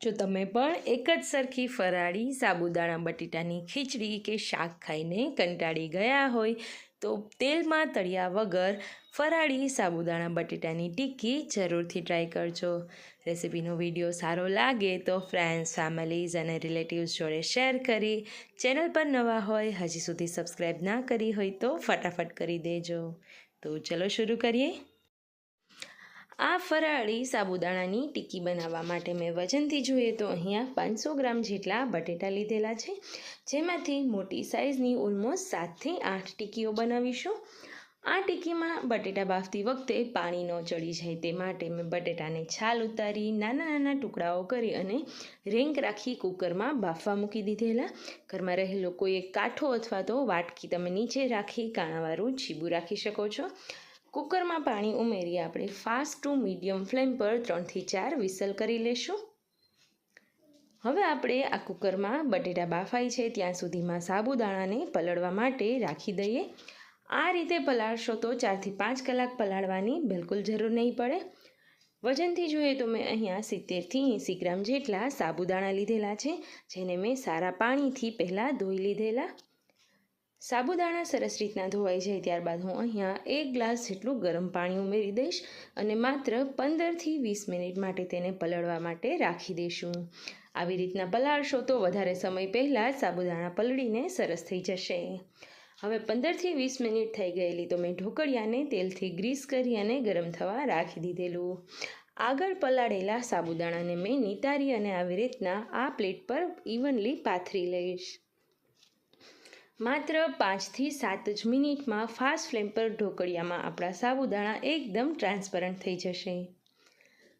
જો તમે પણ એક જ સરખી ફરાળી સાબુદાણા બટેટાની ખીચડી કે શાક ખાઈને કંટાળી ગયા હોય તો તેલમાં તળ્યા વગર ફરાળી સાબુદાણા બટેટાની ટિક્કી જરૂરથી ટ્રાય કરજો. રેસિપીનો વિડીયો સારો લાગે તો ફ્રેન્ડ્સ, ફેમિલીઝ અને રિલેટિવ્સ જોડે શેર કરી. ચેનલ પર નવા હોય, હજી સુધી સબસ્ક્રાઈબ ના કરી હોય તો ફટાફટ કરી દેજો. તો ચલો શરૂ કરીએ. આ ફરાળી સાબુદાણાની ટિક્કી બનાવવા માટે મેં વજનથી જોઈએ તો અહીંયા 500 ગ્રામ જેટલા બટેટા લીધેલા છે, જેમાંથી મોટી સાઇઝની ઓલમોસ્ટ 7થી 8 ટિક્કીઓ બનાવીશું. આ ટિક્કીમાં બટેટા બાફતી વખતે પાણી ન ચડી જાય તે માટે મેં બટેટાને છાલ ઉતારી નાના નાના ટુકડાઓ કરી અને રેંક રાખી કુકરમાં બાફવા મૂકી દીધેલા. ઘરમાં રહેલો કોઈ એક કાંઠો અથવા તો વાટકી તમે નીચે રાખી કાણાવાળું છીબું રાખી શકો છો. કુકરમાં પાણી ઉમેરી આપણે ફાસ્ટ ટુ મીડિયમ ફ્લેમ પર 3થી 4 વિસલ કરી લેશું. હવે આપણે આ કુકરમાં બટેટા બાફાય છે ત્યાં સુધીમાં સાબુદાણાને પલળવા માટે રાખી દઈએ. આ રીતે પલાળશો તો 4થી 5 કલાક પલાળવાની બિલકુલ જરૂર નહીં પડે. વજનથી જોઈએ તો મેં અહીંયા 70થી 80 ગ્રામ જેટલા સાબુદાણા લીધેલા છે, જેને મેં સારા પાણીથી પહેલાં ધોઈ લીધેલા. સાબુદાણા સરસ રીતના ધોવાઈ જાય ત્યારબાદ હું અહીંયા 1 ગ્લાસ જેટલું ગરમ પાણી ઉમેરી દઈશ અને માત્ર 15થી 20 મિનિટ માટે તેને પલળવા માટે રાખી દઈશું. આવી રીતના પલાળશો તો વધારે સમય પહેલાં જ સાબુદાણા પલળીને સરસ થઈ જશે. હવે 15થી 20 મિનિટ થઈ ગયેલી તો મેં ઢોકળિયાને તેલથી ગ્રીસ કરી અને ગરમ થવા રાખી દીધેલું. આગળ પલાળેલા સાબુદાણાને મેં નિતારી અને આવી રીતના આ પ્લેટ પર ઇવનલી પાથરી લઈશ. માત્ર 5થી 7 જ મિનિટમાં ફાસ્ટ ફ્લેમ પર ઢોકળિયામાં આપણા સાબુદાણા એકદમ ટ્રાન્સપરન્ટ થઈ જશે.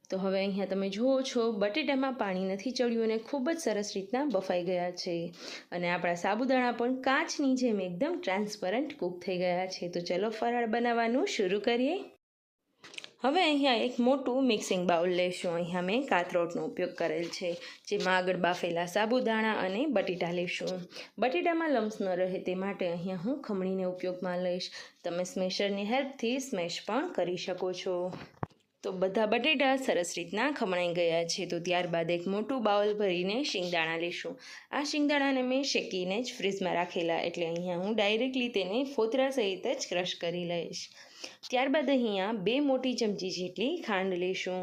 તો હવે અહીંયા તમે જુઓ છો બટેટામાં પાણી નથી ચડ્યું અને ખૂબ જ સરસ રીતના બફાઈ ગયા છે અને આપણા સાબુદાણા પણ કાચની જેમ એકદમ ટ્રાન્સપરન્ટ કૂક થઈ ગયા છે. તો ચલો ફરાળ બનાવવાનું શરૂ કરીએ. હવે અહીંયા એક મોટું મિક્સિંગ બાઉલ લઈશું. અહીંયા મેં કાથરોટનો ઉપયોગ કરેલ છે, જેમાં આગળ બાફેલા સાબુદાણા અને બટેટા લઈશું. બટેટામાં લમ્સ ન રહે તે માટે અહીંયા હું ખમણીને ઉપયોગમાં લઈશ. તમે સ્મેશરની હેલ્પથી સ્મેશ પણ કરી શકો છો. તો બધા બટેટા સરસ રીતના ખમણાઈ ગયા છે. તો ત્યારબાદ એક મોટું બાઉલ ભરીને શિંગદાણા લઈશું. આ શિંગદાણાને મેં શેકીને જ ફ્રીજમાં રાખેલા, એટલે અહીંયા હું ડાયરેક્ટલી તેને ફોતરા સહિત જ ક્રશ કરી લઈશ. ત્યારબાદ અહીંયા 2 મોટી ચમચી જેટલી ખાંડ લઈશું.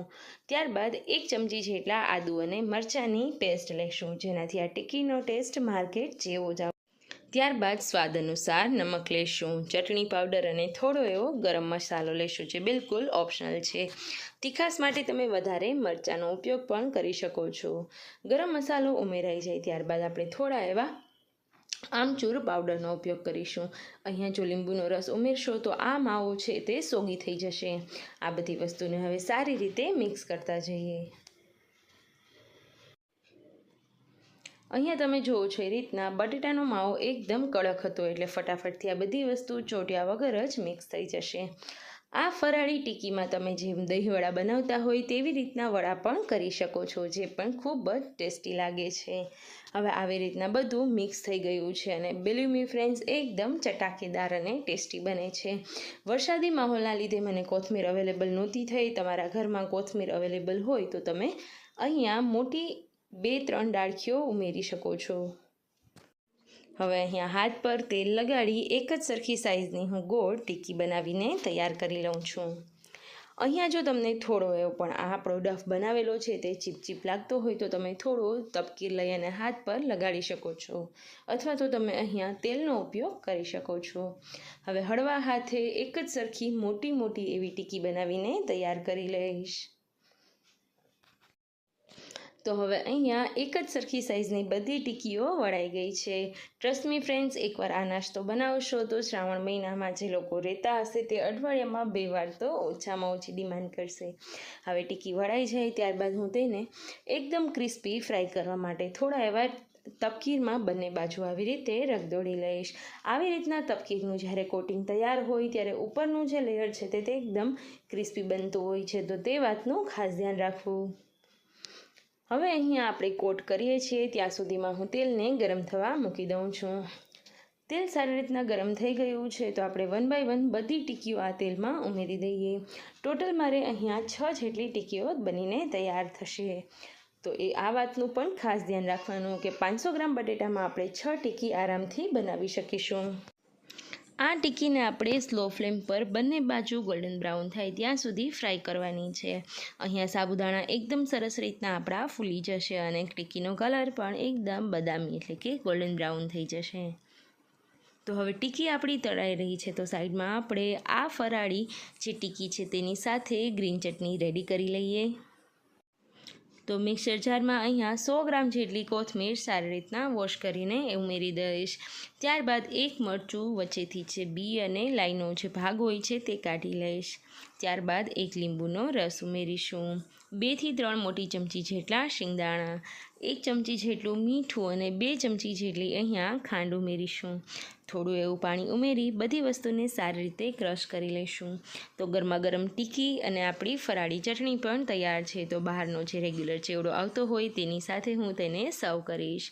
ત્યારબાદ 1 ચમચી જેટલા આદુ અને મરચાંની પેસ્ટ લઈશું, જેનાથી આ ટિક્કીનો ટેસ્ટ માર્કેટ જેવો જ આવે. ત્યારબાદ સ્વાદ અનુસાર નમક લઈશું, ચટણી પાવડર અને થોડો એવો ગરમ મસાલો લઈશું, જે બિલકુલ ઓપ્શનલ છે. તીખાસ માટે તમે વધારે મરચાંનો ઉપયોગ પણ કરી શકો છો. ગરમ મસાલો ઉમેરાઈ જાય ત્યારબાદ આપણે થોડા એવા આમચૂર પાવડરનો ઉપયોગ કરીશું. અહીંયા જો લીંબુનો રસ ઉમેરશો તો આ માવો છે તે સોગી થઈ જશે. આ બધી વસ્તુને હવે સારી રીતે મિક્સ કરતા જઈએ. અહીંયા તમે જુઓ છો એ રીતના બટેટાનો માવો એકદમ કડક હતો, એટલે ફટાફટથી આ બધી વસ્તુ ચોટ્યા વગર જ મિક્સ થઈ જશે. આ ફરાળી ટિક્કીમાં તમે જેમ દહીંવડા બનાવતા હોય તેવી રીતના વડા પણ કરી શકો છો, જે પણ ખૂબ જ ટેસ્ટી લાગે છે. હવે આવી રીતના બધું મિક્સ થઈ ગયું છે અને બિલીવ મી ફ્રેન્ડ્સ, એકદમ ચટાકેદાર અને ટેસ્ટી બને છે. વરસાદી માહોલના લીધે મને કોથમીર અવેલેબલ નહોતી થઈ. તમારા ઘરમાં કોથમીર અવેલેબલ હોય તો તમે અહીંયા મોટી 2-3 ડાળખીઓ ઉમેરી શકો છો. હવે અહીંયા હાથ પર તેલ લગાડી એક જ સરખી સાઇઝની હું ગોળ ટિક્કી બનાવીને તૈયાર કરી લઉં છું. અહીંયા જો તમને થોડો એવો પણ આ આપણો ડફ બનાવેલો છે તે ચીપચીપ લાગતો હોય તો તમે થોડો તપકીર લઈ અને હાથ પર લગાડી શકો છો, અથવા તો તમે અહીંયા તેલનો ઉપયોગ કરી શકો છો. હવે હળવા હાથે એક જ સરખી મોટી મોટી એવી ટિક્કી બનાવીને તૈયાર કરી લઈશ. તો હવે અહીંયા એક જ સરખી સાઇઝની બધી ટિક્કીઓ વળાઈ ગઈ છે. ટ્રસ્ટ મી ફ્રેન્ડ્સ, એકવાર આ નાસ્તો બનાવશો તો શ્રાવણ મહિનામાં જે લોકો રહેતા હશે તે અઠવાડિયામાં 2 વાર તો ઓછામાં ઓછી ડિમાન્ડ કરશે. હવે ટિક્કી વળાઈ જાય ત્યારબાદ હું તેને એકદમ ક્રિસ્પી ફ્રાય કરવા માટે થોડા એવા તપકીરમાં બંને બાજુ આવી રીતે રગદોળી લઈશ. આવી રીતના તપકીરનું જ્યારે કોટિંગ તૈયાર હોય ત્યારે ઉપરનું જે લેયર છે તે એકદમ ક્રિસ્પી બનતું હોય છે, તો તે વાતનું ખાસ ધ્યાન રાખવું. હવે અહીંયા આપણે કોટ કરીએ છીએ ત્યાં સુધીમાં હું તેલને ગરમ થવા મૂકી દઉં છું. તેલ સારી રીતના ગરમ થઈ ગયું છે તો આપણે 1 બાય 1 બધી ટિક્કીઓ આ તેલમાં ઉમેરી દઈએ. ટોટલ મારે અહીંયા 6 જેટલી ટિક્કીઓ બનીને તૈયાર થશે. તો આ વાતનું પણ ખાસ ધ્યાન રાખવાનું કે 500 ગ્રામ બટેટામાં આપણે 6 ટિક્કી આરામથી બનાવી શકીશું। આ ટિક્કીને આપણે સ્લો ફ્લેમ પર બંને બાજુ ગોલ્ડન બ્રાઉન થાય ત્યાં સુધી ફ્રાય કરવાની છે। અહીંયા સાબુદાણા એકદમ સરસ રીતના આપણા ફૂલી જશે અને ટિક્કીનો કલર પણ એકદમ બદામી એટલે કે ગોલ્ડન બ્રાઉન થઈ જશે। તો હવે ટિક્કી આપણી તળાઈ રહી છે, તો સાઈડમાં આપણે આ ફરાળી જે ટિક્કી છે તેની સાથે ગ્રીન ચટણી રેડી કરી લઈએ। તો મિક્સર જારમાં અહીંયા 100 ગ્રામ જેટલી કોથમીર સારી રીતના વોશ કરીને ઉમેરી દઈશ। ત્યારબાદ એક મરચું વચ્ચેથી છે બી અને લાઈનો જે ભાગ હોય છે તે કાઢી લઈશ। ત્યારબાદ એક લીંબુનો રસ ઉમેરીશું, 2 થી 3 મોટી ચમચી જેટલા શિંગદાણા, 1 ચમચી જેટલું મીઠું અને 2 ચમચી જેટલી અહીંયા ખાંડ ઉમેરીશું। થોડું એવું પાણી ઉમેરી બધી વસ્તુને સારી રીતે ક્રશ કરી લઈશું। તો ગરમા ગરમ ટિક્કી અને આપણી ફરાળી ચટણી પણ તૈયાર છે। તો બહારનો જે રેગ્યુલર ચેવડો આવતો હોય તેની સાથે હું તેને સર્વ કરીશ।